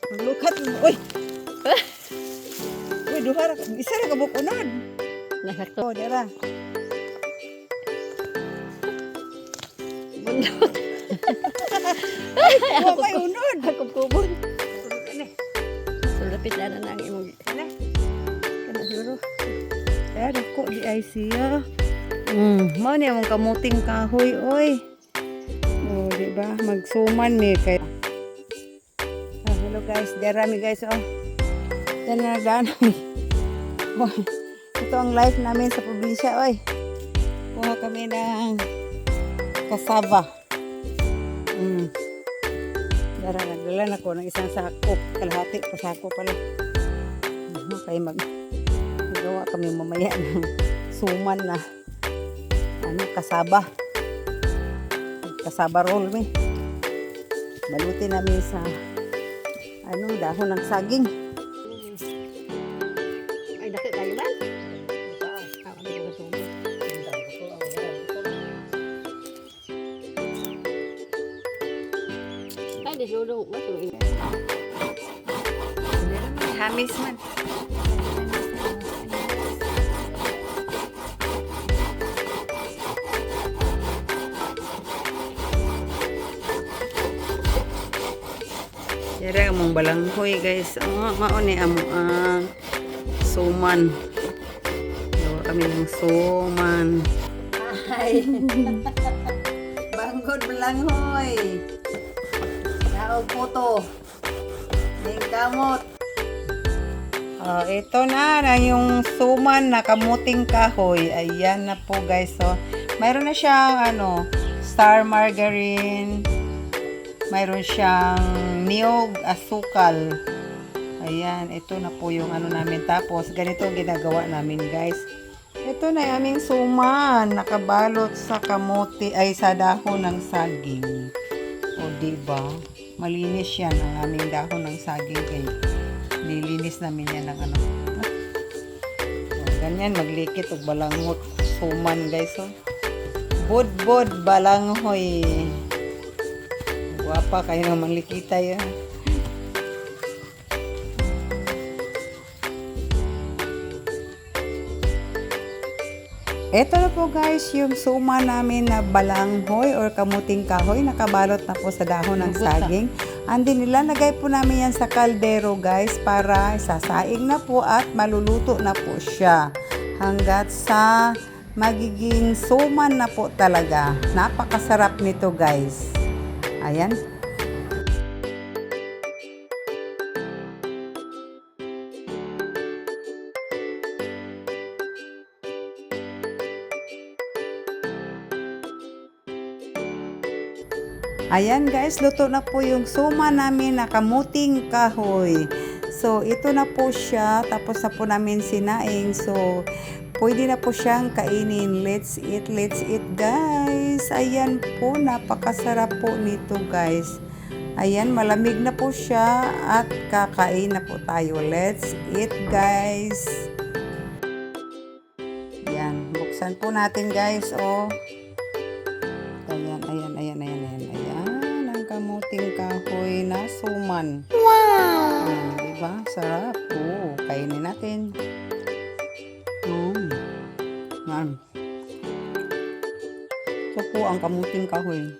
Maglukat mo. Uy! Uy, duha ra. Isa ra ka bukunod. Nasakto. Oh, dira. Bundot. Huwag kay unod. Ako kubon. Unod ini. Sulapit na na ang imong. Ano? Kana siguro. Kaya dako di ay siya. Mao ni among kamuting kahoy, oy. Oh, di ba? Magsuman ni kay. Hello guys, dara mi guys, oh. Yan na daan. Oh, ito ang life namin sa probinsya, oy. Kuha kami ng kasaba. Dara, nagdala na ko ng isang sako. Kalahati pa sako pala. Kaya magawa kami mamaya ng suman na kasaba. Kasaba roll mi. Balutin namin sa dahon ng saging. Ay, dako kayo ba? Ako na gusto. Ay, disulong. Masuin. Hamis man. Dere among balanghoy guys. Mao ni among suman. Gawa kami ng suman. Ay. Banggod balanghoy. Naog puto. Ning kamot. Ito na yung suman na kamuting kahoy. Ayan na po guys. So, mayroon na siyang star margarine. Mayroon siyang niyog asukal. Ayan, ito na po yung namin. Tapos, ganito ginagawa namin guys. Ito na yung aming suman. Nakabalot sa kamote, sa dahon ng saging. O, diba? Malinis yan ang aming dahon ng saging. Nilinis namin yan ng ganyan, maglikit o balangot. Suman guys, oh. Bud balanghoy. Guwapa kayo naman likita yun. Ito na po guys yung suma namin na balanghoy or kamuting kahoy. Nakabalot na po sa dahon ng saging. Andi nilalagay po namin yan sa kaldero guys para sasaing na po at maluluto na po siya. Hanggat sa magiging suman na po talaga. Napakasarap nito guys. Ayan. Ayan guys, luto na po yung suma namin na kamuting kahoy. So, ito na po siya. Tapos na po namin sinaing. So, pwede na po siyang kainin. Let's eat guys. Ayan po, napakasarap po nito guys. Ayan, malamig na po siya at kakain na po tayo. Let's eat guys. Ayan, buksan po natin guys. Oh. Ayan. Ang kamuting kahoy na suman. Wow! Diba? Sarap. Oh, kainin natin. Yan. Ito po ang kamuting kahoy.